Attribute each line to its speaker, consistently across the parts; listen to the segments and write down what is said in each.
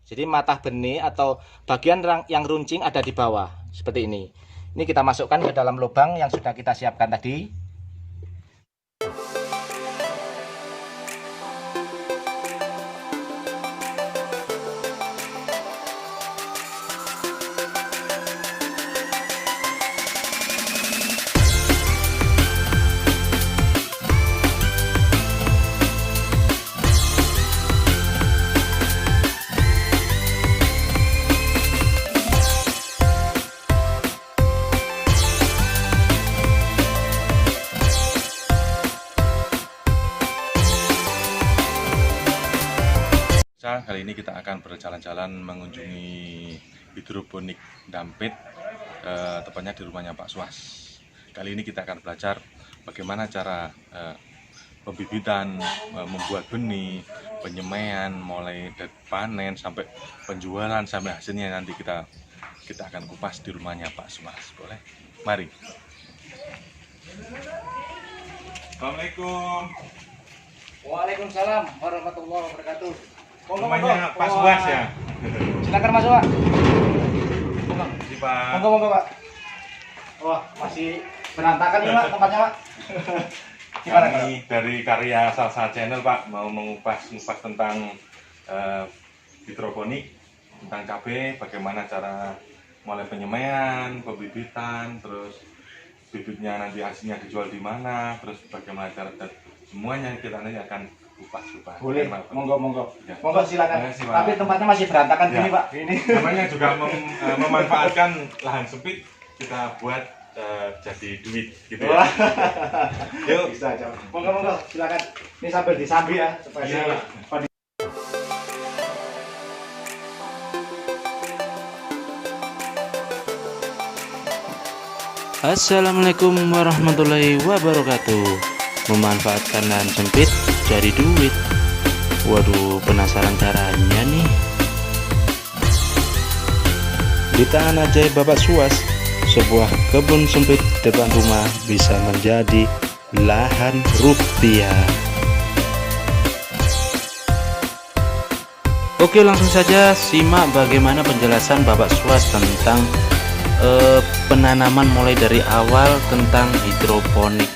Speaker 1: Jadi mata benih atau bagian yang runcing ada di bawah seperti ini. Ini kita masukkan ke dalam lubang yang sudah kita siapkan tadi.
Speaker 2: Kali ini kita akan berjalan-jalan mengunjungi hidroponik Dampit, tepatnya di rumahnya Pak Suas. Kali ini kita akan belajar bagaimana cara pembibitan, membuat benih, penyemaian, mulai dari panen sampai penjualan sampai hasilnya nanti kita akan kupas di rumahnya Pak Suas. Boleh? Mari. Assalamualaikum.
Speaker 1: Waalaikumsalam warahmatullahi wabarakatuh.
Speaker 2: Rumahnya Pak Suas ya?
Speaker 1: Silakan masuk, Pak.
Speaker 2: Pak.
Speaker 1: Monggo, Pak. Wah, masih berantakan ini, Pak, tempatnya, Pak. Gimana, Pak?
Speaker 2: Kami dari karya Salsa Channel, Pak, mau mengupas tentang hidroponik, tentang cabai, bagaimana cara mulai penyemaian, pembibitan, terus bibitnya nanti hasilnya dijual di mana, terus bagaimana cara semuanya kita nanti akan kupas.
Speaker 1: Boleh, monggo.
Speaker 2: Ya.
Speaker 1: Monggo silakan.
Speaker 2: Ya,
Speaker 1: Tapi tempatnya masih berantakan
Speaker 2: ya.
Speaker 1: gini, Pak. Ini.
Speaker 2: Namanya juga memanfaatkan lahan sempit, kita buat jadi duit gitu ya. Yuk.
Speaker 1: Bisa aja. Monggo, silakan. Ini sambil disambi ya supaya
Speaker 2: Iya, Pak.
Speaker 3: Assalamualaikum warahmatullahi wabarakatuh. Memanfaatkan lahan sempit jadi duit. Waduh, penasaran caranya nih. Di tangan ajaib Bapak Suas, sebuah kebun sempit depan rumah bisa menjadi lahan rupiah. Oke, langsung saja simak bagaimana penjelasan Bapak Suas tentang penanaman mulai dari awal tentang hidroponik.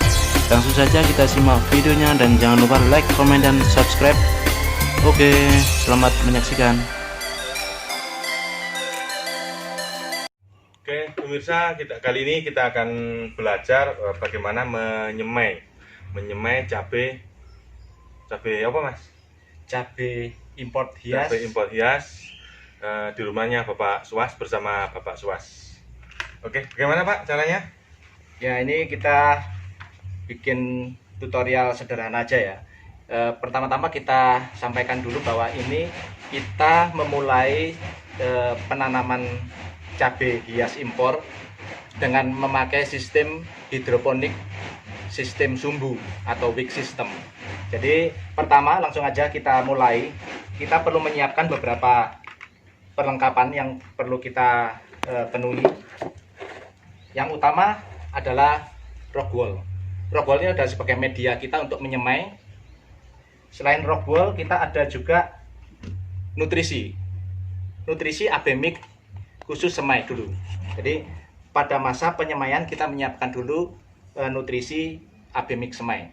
Speaker 3: Langsung saja kita simak videonya dan jangan lupa like, komen, dan subscribe. Oke, selamat menyaksikan.
Speaker 2: Oke, pemirsa, kali ini kita akan belajar bagaimana menyemai cabai apa, Mas?
Speaker 1: Cabai import hias.
Speaker 2: Cabai impor hias di rumahnya Bapak Suas bersama Bapak Suas. Oke, bagaimana Pak caranya?
Speaker 1: Ya, ini kita bikin tutorial sederhana aja ya. Pertama-tama kita sampaikan dulu bahwa ini kita memulai penanaman cabai hias impor dengan memakai sistem hidroponik, sistem sumbu atau wick system. Jadi pertama langsung aja kita mulai. Kita perlu menyiapkan beberapa perlengkapan yang perlu kita penuhi. Yang utama adalah rock wool. Rock wool ini adalah sebagai media kita untuk menyemai. Selain rock wool, kita ada juga nutrisi AB mix khusus semai dulu. Jadi pada masa penyemaian kita menyiapkan dulu nutrisi AB mix semai.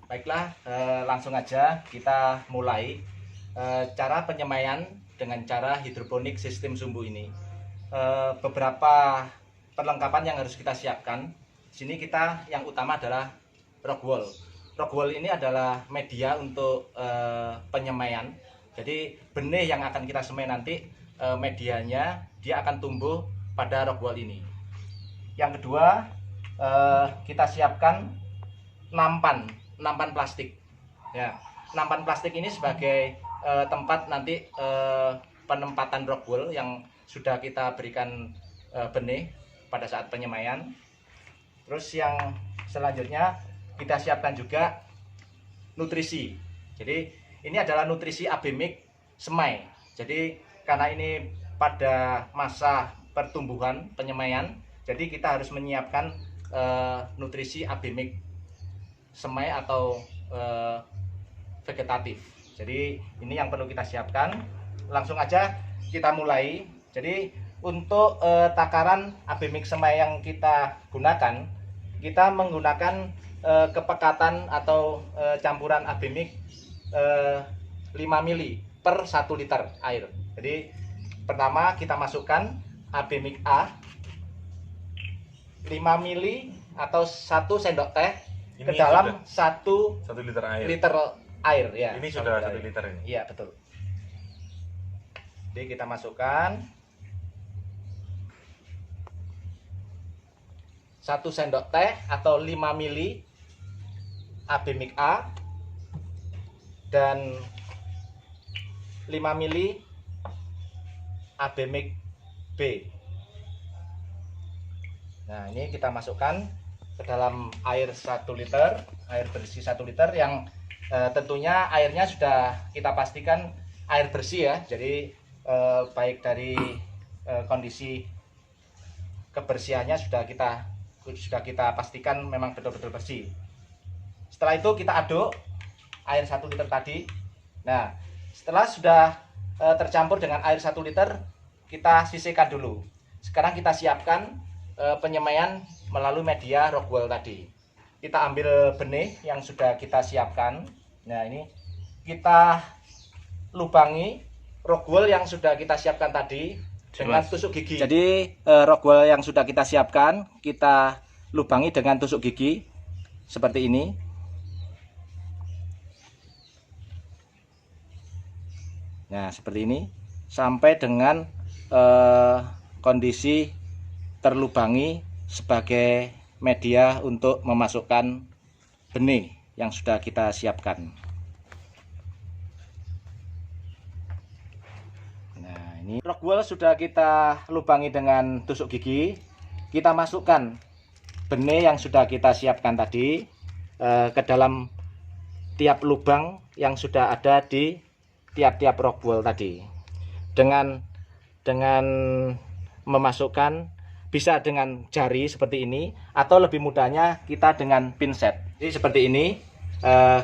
Speaker 1: Baiklah, langsung aja kita mulai cara penyemaian dengan cara hidroponik sistem sumbu ini. Beberapa perlengkapan yang harus kita siapkan. Sini kita yang utama adalah rock wool. Rock wool ini adalah media untuk penyemaian. Jadi benih yang akan kita semai nanti medianya dia akan tumbuh pada rock wool ini. Yang kedua kita siapkan nampan plastik. Ya, nampan plastik ini sebagai tempat nanti penempatan rock wool yang sudah kita berikan benih pada saat penyemaian. Terus yang selanjutnya kita siapkan juga nutrisi. Jadi ini adalah nutrisi AB mix semai. Jadi karena ini pada masa pertumbuhan penyemaian, jadi kita harus menyiapkan nutrisi AB mix semai atau vegetatif. Jadi ini yang perlu kita siapkan. langsung aja kita mulai. Jadi untuk takaran AB mix semai yang kita gunakan, kita menggunakan kepekatan atau campuran AB mix 5 mili per 1 liter air. Jadi pertama kita masukkan AB mix A 5 mili atau 1 sendok teh ke dalam 1
Speaker 2: liter air.
Speaker 1: Liter air ya.
Speaker 2: Ini sudah 1 liter ini.
Speaker 1: Iya, betul. Jadi kita masukkan 1 sendok teh atau 5 mili AB mix A dan 5 mili AB mix B. Nah, ini kita masukkan ke dalam air 1 liter, air bersih 1 liter yang tentunya airnya sudah kita pastikan air bersih ya. Jadi baik dari kondisi kebersihannya sudah kita pastikan memang betul-betul bersih. Setelah itu kita aduk air 1 liter tadi. Nah, setelah sudah tercampur dengan air 1 liter, kita sisihkan dulu. Sekarang kita siapkan penyemaian melalui media rockwool tadi. Kita ambil benih yang sudah kita siapkan. Nah, ini kita lubangi rockwool yang sudah kita siapkan tadi dengan tusuk gigi. Jadi rockwool yang sudah kita siapkan kita lubangi dengan tusuk gigi seperti ini. Nah, seperti ini sampai dengan kondisi terlubangi sebagai media untuk memasukkan benih yang sudah kita siapkan. Nah, ini rockwool sudah kita lubangi dengan tusuk gigi. Kita masukkan benih yang sudah kita siapkan tadi ke dalam tiap lubang yang sudah ada di tiap-tiap rockwool tadi. Dengan memasukkan bisa dengan jari seperti ini atau lebih mudahnya kita dengan pinset. Jadi seperti ini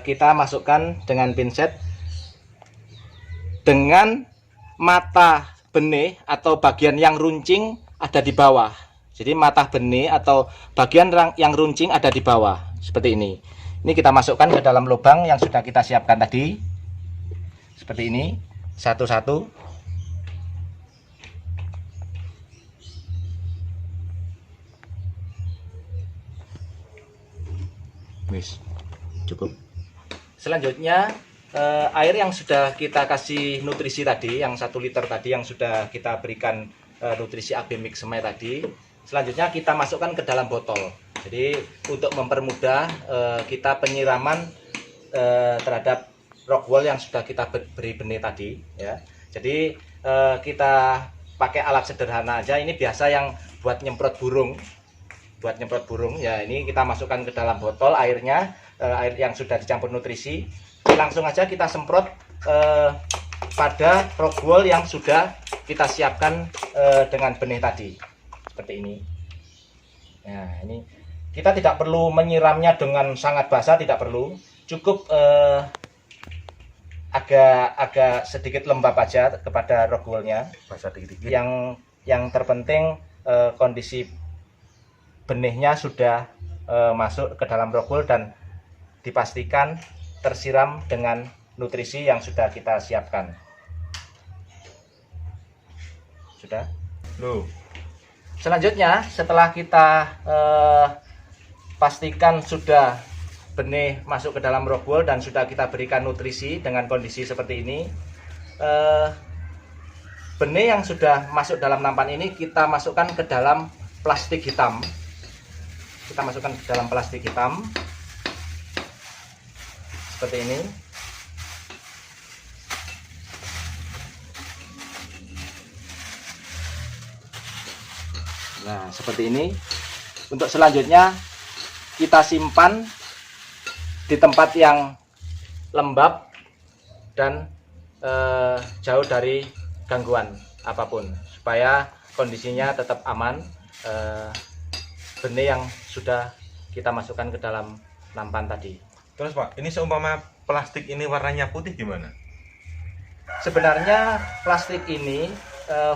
Speaker 1: kita masukkan dengan pinset dengan mata benih atau bagian yang runcing ada di bawah. Jadi mata benih atau bagian yang runcing ada di bawah seperti ini. Ini kita masukkan ke dalam lubang yang sudah kita siapkan tadi. Seperti ini, satu-satu. Wis, cukup. Selanjutnya air yang sudah kita kasih nutrisi tadi, yang 1 liter tadi yang sudah kita berikan nutrisi AB mix semai tadi, selanjutnya kita masukkan ke dalam botol. Jadi untuk mempermudah kita penyiraman terhadap rockwool yang sudah kita beri benih tadi ya. Jadi kita pakai alat sederhana aja, ini biasa yang buat nyemprot burung. Ya, ini kita masukkan ke dalam botol airnya, air yang sudah dicampur nutrisi. Langsung aja kita semprot pada rockwool yang sudah kita siapkan dengan benih tadi seperti ini. Nah, ini kita tidak perlu menyiramnya dengan sangat basah, tidak perlu, cukup agak sedikit lembab aja kepada rockwoolnya.
Speaker 2: Basah dikit-dikit.
Speaker 1: Yang terpenting kondisi benihnya sudah masuk ke dalam rockwool dan dipastikan tersiram dengan nutrisi yang sudah kita siapkan. Sudah?
Speaker 2: Loh.
Speaker 1: Selanjutnya setelah kita pastikan sudah benih masuk ke dalam rockwool dan sudah kita berikan nutrisi dengan kondisi seperti ini, benih yang sudah masuk dalam nampan ini kita masukkan ke dalam plastik hitam. Kita masukkan ke dalam plastik hitam seperti ini. Nah, seperti ini. Untuk selanjutnya kita simpan di tempat yang lembab dan jauh dari gangguan apapun supaya kondisinya tetap aman. Benih yang sudah kita masukkan ke dalam nampan tadi.
Speaker 2: Terus Pak, ini seumpama plastik ini warnanya putih gimana?
Speaker 1: sebenarnya plastik ini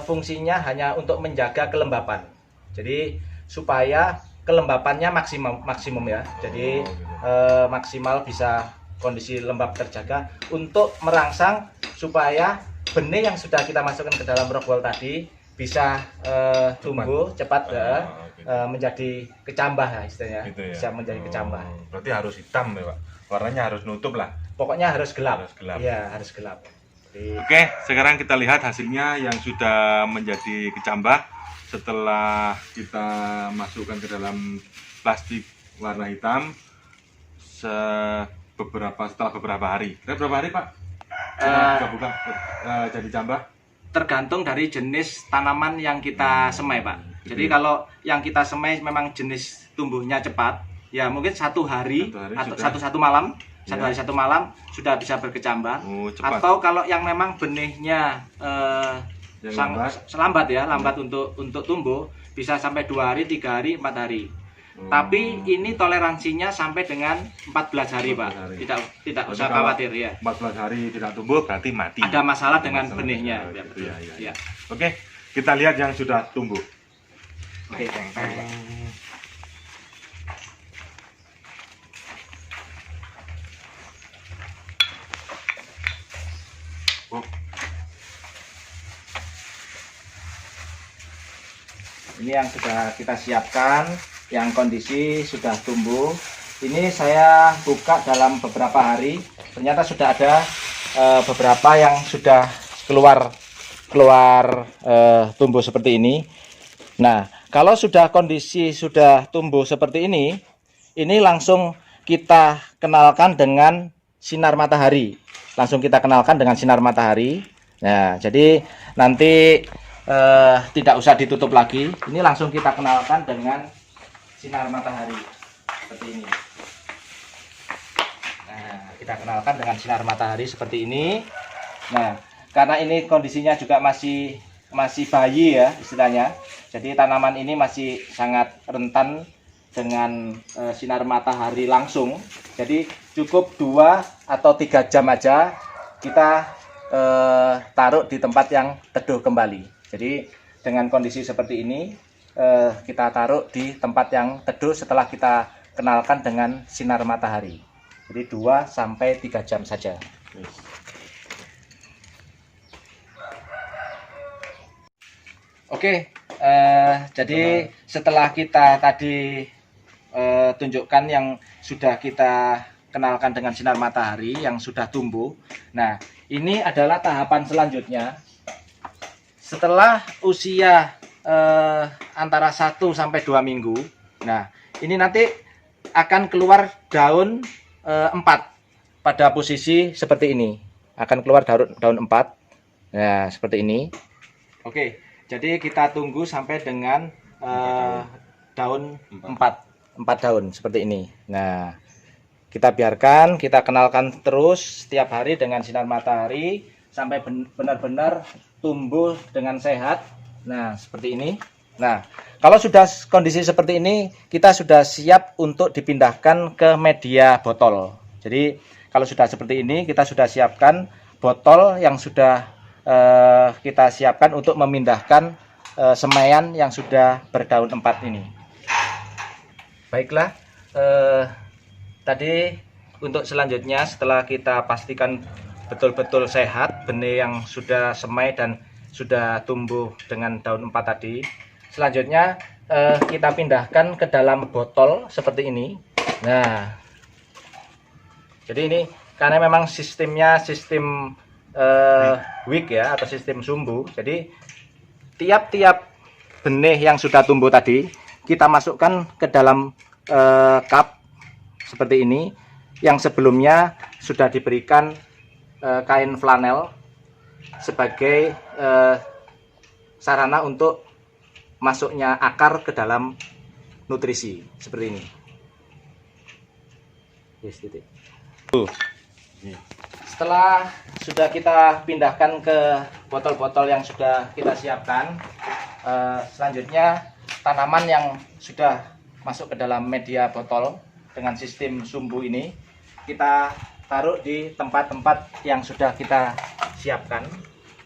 Speaker 1: fungsinya hanya untuk menjaga kelembapan. Jadi supaya kelembapannya maksimum ya. Jadi maksimal bisa kondisi lembab terjaga untuk merangsang supaya benih yang sudah kita masukkan ke dalam rock wool tadi bisa tumbuh cepat menjadi kecambah ya istilahnya.
Speaker 2: Gitu ya?
Speaker 1: Bisa menjadi kecambah.
Speaker 2: Berarti harus hitam ya Pak, warnanya harus nutup lah.
Speaker 1: Pokoknya harus gelap.
Speaker 2: Harus gelap.
Speaker 1: Iya, harus gelap. Jadi,
Speaker 2: Oke, sekarang kita lihat hasilnya yang sudah menjadi kecambah setelah kita masukkan ke dalam plastik warna hitam setelah beberapa hari. Berapa hari Pak? Buka jadi cambah?
Speaker 1: tergantung dari jenis tanaman yang kita semai, Pak. Jadi kalau yang kita semai memang jenis tumbuhnya cepat, ya mungkin satu hari atau satu malam sudah bisa berkecambah. Atau kalau yang memang benihnya lambat untuk tumbuh, bisa sampai 2 hari, 3 hari, 4 hari. Tapi ini toleransinya sampai dengan 14 hari, Pak. Tidak usah khawatir ya.
Speaker 2: 14 hari tidak tumbuh berarti mati.
Speaker 1: Ada masalah dengan benihnya.
Speaker 2: Ya, betul.
Speaker 1: Ya.
Speaker 2: Oke, kita lihat yang sudah tumbuh.
Speaker 1: Oke, Pak. Ini yang sudah kita siapkan, yang kondisi sudah tumbuh. Ini saya buka dalam beberapa hari, ternyata sudah ada beberapa yang sudah keluar tumbuh seperti ini. Nah, kalau sudah kondisi sudah tumbuh seperti ini langsung kita kenalkan dengan sinar matahari. Langsung kita kenalkan dengan sinar matahari. Nah, jadi nanti tidak usah ditutup lagi. Ini langsung kita kenalkan dengan sinar matahari seperti ini. Nah, kita kenalkan dengan sinar matahari seperti ini. Nah, karena ini kondisinya juga masih bayi ya istilahnya. Jadi tanaman ini masih sangat rentan dengan sinar matahari langsung. Jadi cukup 2 atau 3 jam aja kita taruh di tempat yang teduh kembali. Jadi dengan kondisi seperti ini kita taruh di tempat yang teduh setelah kita kenalkan dengan sinar matahari. Jadi 2 sampai 3 jam saja. Oke, jadi setelah kita tadi tunjukkan yang sudah kita kenalkan dengan sinar matahari yang sudah tumbuh. Nah, ini adalah tahapan selanjutnya. Setelah usia antara 1 sampai 2 minggu, nah ini nanti akan keluar daun 4 pada posisi seperti ini. Akan keluar daun 4. Nah, seperti ini. Oke, jadi kita tunggu sampai dengan daun 4 daun seperti ini. Nah, kita biarkan, kita kenalkan terus setiap hari dengan sinar matahari sampai benar-benar tumbuh dengan sehat. Nah, seperti ini. Nah, kalau sudah kondisi seperti ini, kita sudah siap untuk dipindahkan ke media botol. Jadi, kalau sudah seperti ini, kita sudah siapkan botol yang sudah kita siapkan untuk memindahkan semaian yang sudah berdaun 4 ini. Baiklah, tadi untuk selanjutnya setelah kita pastikan betul-betul sehat benih yang sudah semai dan sudah tumbuh dengan daun 4 tadi, selanjutnya kita pindahkan ke dalam botol seperti ini. Nah, jadi ini karena memang sistemnya sistem wick ya, atau sistem sumbu. Jadi tiap-tiap benih yang sudah tumbuh tadi kita masukkan ke dalam cup seperti ini, yang sebelumnya sudah diberikan kain flanel sebagai sarana untuk masuknya akar ke dalam nutrisi seperti ini. Yes, titik. Setelah sudah kita pindahkan ke botol-botol yang sudah kita siapkan, selanjutnya tanaman yang sudah masuk ke dalam media botol dengan sistem sumbu ini kita taruh di tempat-tempat yang sudah kita siapkan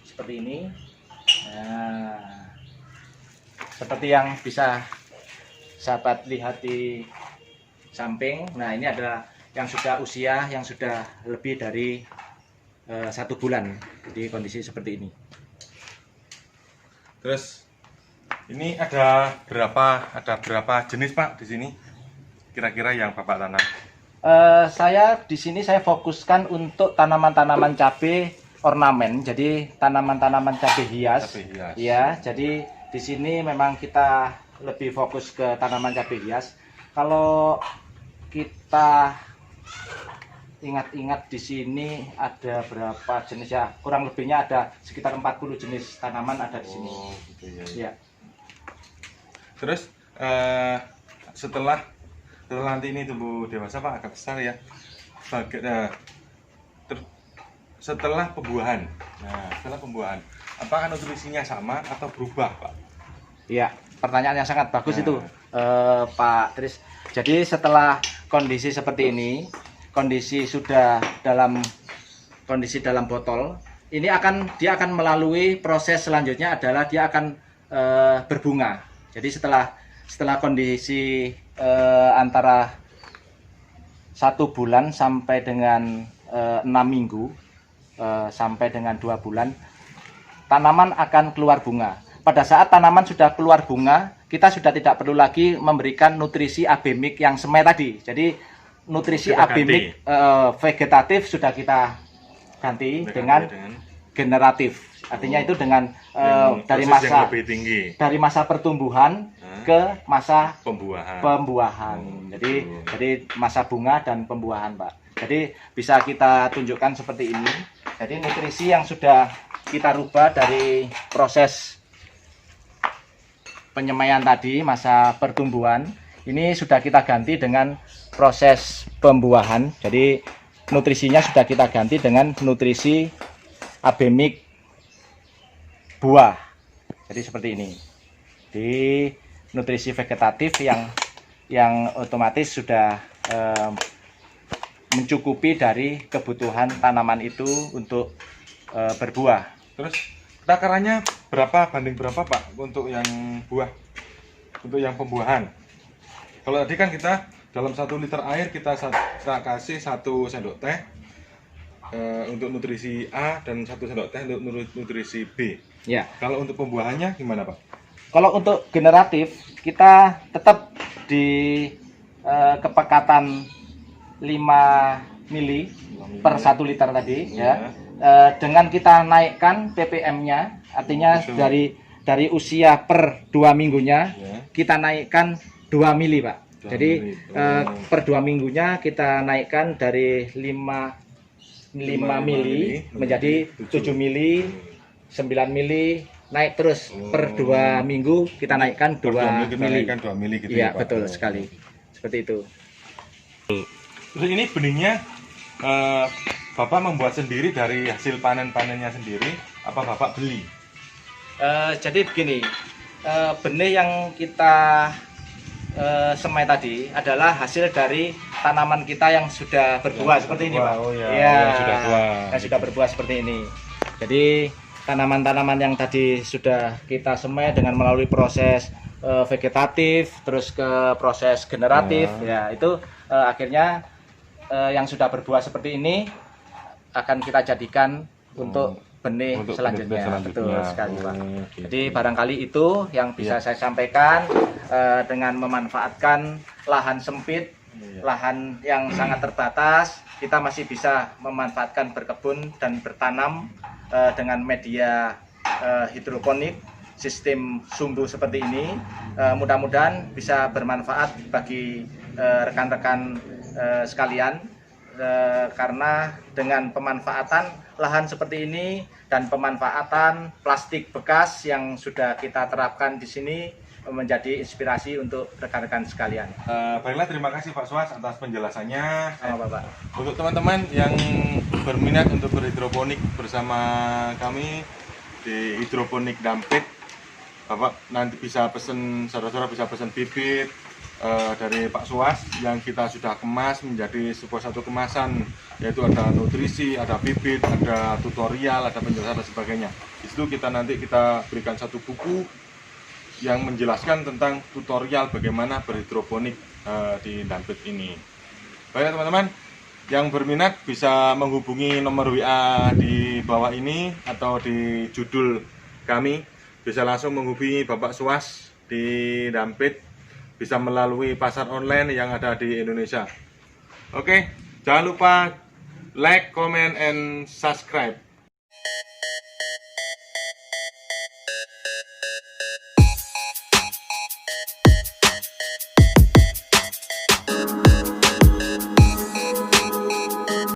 Speaker 1: seperti ini. Nah, seperti yang bisa sahabat lihat di samping. Nah, ini adalah yang sudah usia yang sudah lebih dari 1 bulan. Jadi kondisi seperti ini.
Speaker 2: Terus ini ada berapa jenis Pak di sini? Kira-kira yang Bapak tanam?
Speaker 1: Saya di sini saya fokuskan untuk tanaman-tanaman cabai ornamen, jadi tanaman-tanaman cabai hias.
Speaker 2: Cabai hias.
Speaker 1: Ya, jadi di sini memang kita lebih fokus ke tanaman cabai hias. Kalau kita ingat-ingat di sini ada berapa jenis ya? Kurang lebihnya ada sekitar 40 jenis tanaman ada di sini.
Speaker 2: Oh, gitu ya.
Speaker 1: Ya.
Speaker 2: Terus setelah nanti ini tumbuh dewasa Pak, agak besar ya. Setelah pembuahan. Nah, setelah pembuahan, apakah nutrisinya sama atau berubah Pak?
Speaker 1: Iya, pertanyaan yang sangat bagus
Speaker 2: Nah.
Speaker 1: itu Pak Tris. Jadi setelah kondisi seperti ini, kondisi sudah dalam kondisi dalam botol, ini dia akan melalui proses selanjutnya adalah dia akan berbunga. Jadi setelah kondisi antara 1 bulan sampai dengan 6 minggu sampai dengan 2 bulan, tanaman akan keluar bunga. Pada saat tanaman sudah keluar bunga, kita sudah tidak perlu lagi memberikan nutrisi abemik yang semai tadi. Jadi nutrisi
Speaker 2: Kita
Speaker 1: abemik vegetatif sudah kita ganti dengan generatif. Artinya itu dengan dari
Speaker 2: proses yang
Speaker 1: masa
Speaker 2: lebih tinggi.
Speaker 1: dari masa pertumbuhan ke masa
Speaker 2: Pembuahan.
Speaker 1: Jadi masa bunga dan pembuahan, Pak. Jadi bisa kita tunjukkan seperti ini. Jadi nutrisi yang sudah kita rubah dari proses penyemaian tadi, masa pertumbuhan, ini sudah kita ganti dengan proses pembuahan. Jadi nutrisinya sudah kita ganti dengan nutrisi abemik buah. Jadi seperti ini. Di nutrisi vegetatif yang otomatis sudah mencukupi dari kebutuhan tanaman itu untuk berbuah.
Speaker 2: Terus takarannya berapa banding berapa Pak untuk yang buah, untuk yang pembuahan? Kalau tadi kan kita dalam 1 liter air kita kasih 1 sendok teh untuk nutrisi A dan 1 sendok teh untuk nutrisi B.
Speaker 1: Ya.
Speaker 2: Kalau untuk pembuahannya gimana Pak?
Speaker 1: Kalau untuk generatif kita tetap di kepekatan 5 mili per 1 liter tadi ya. Dengan kita naikkan ppm-nya, artinya dari usia per 2 minggunya kita naikkan 2 mili Pak. Jadi per 2 minggunya kita naikkan dari 5 mili menjadi 7 mili, 9 mili, naik terus per 2 minggu kita naikkan 2 mili.
Speaker 2: Gitu
Speaker 1: Iya,
Speaker 2: ya, Pak?
Speaker 1: betul sekali. Seperti itu.
Speaker 2: Terus ini benihnya Bapak membuat sendiri dari hasil panen-panennya sendiri, apa Bapak beli?
Speaker 1: Jadi begini, benih yang kita semai tadi adalah hasil dari tanaman kita yang sudah berbuah seperti ini, Pak.
Speaker 2: Oh ya,
Speaker 1: yang
Speaker 2: sudah buah.
Speaker 1: Yang sudah berbuah seperti ini. Jadi tanaman-tanaman yang tadi sudah kita semai dengan melalui proses vegetatif, terus ke proses generatif, ya itu akhirnya yang sudah berbuah seperti ini akan kita jadikan untuk benih selanjutnya. Betul sekali, Pak.
Speaker 2: Gitu.
Speaker 1: Jadi barangkali itu yang bisa saya sampaikan dengan memanfaatkan lahan sempit, lahan yang sangat terbatas, kita masih bisa memanfaatkan berkebun dan bertanam dengan media hidroponik sistem sumbu seperti ini. Mudah-mudahan bisa bermanfaat bagi rekan-rekan sekalian. Karena dengan pemanfaatan lahan seperti ini dan pemanfaatan plastik bekas yang sudah kita terapkan di sini menjadi inspirasi untuk rekan-rekan sekalian.
Speaker 2: Baiklah, terima kasih Pak Suas atas penjelasannya.
Speaker 1: Sama Bapak.
Speaker 2: Untuk teman-teman yang berminat untuk berhidroponik bersama kami di Hidroponik Dampit, Bapak nanti bisa pesen, saudara-saudara bisa pesen bibit, dari Pak Suas yang kita sudah kemas menjadi sebuah satu kemasan, yaitu ada nutrisi, ada bibit, ada tutorial, ada penjelasan dan sebagainya. Di situ nanti kita berikan satu buku yang menjelaskan tentang tutorial bagaimana berhidroponik di Dampit ini. Baik teman-teman, yang berminat bisa menghubungi nomor WA di bawah ini atau di judul kami, bisa langsung menghubungi Bapak Suas di Dampit, bisa melalui pasar online yang ada di Indonesia. Oke, jangan lupa like, comment, and subscribe.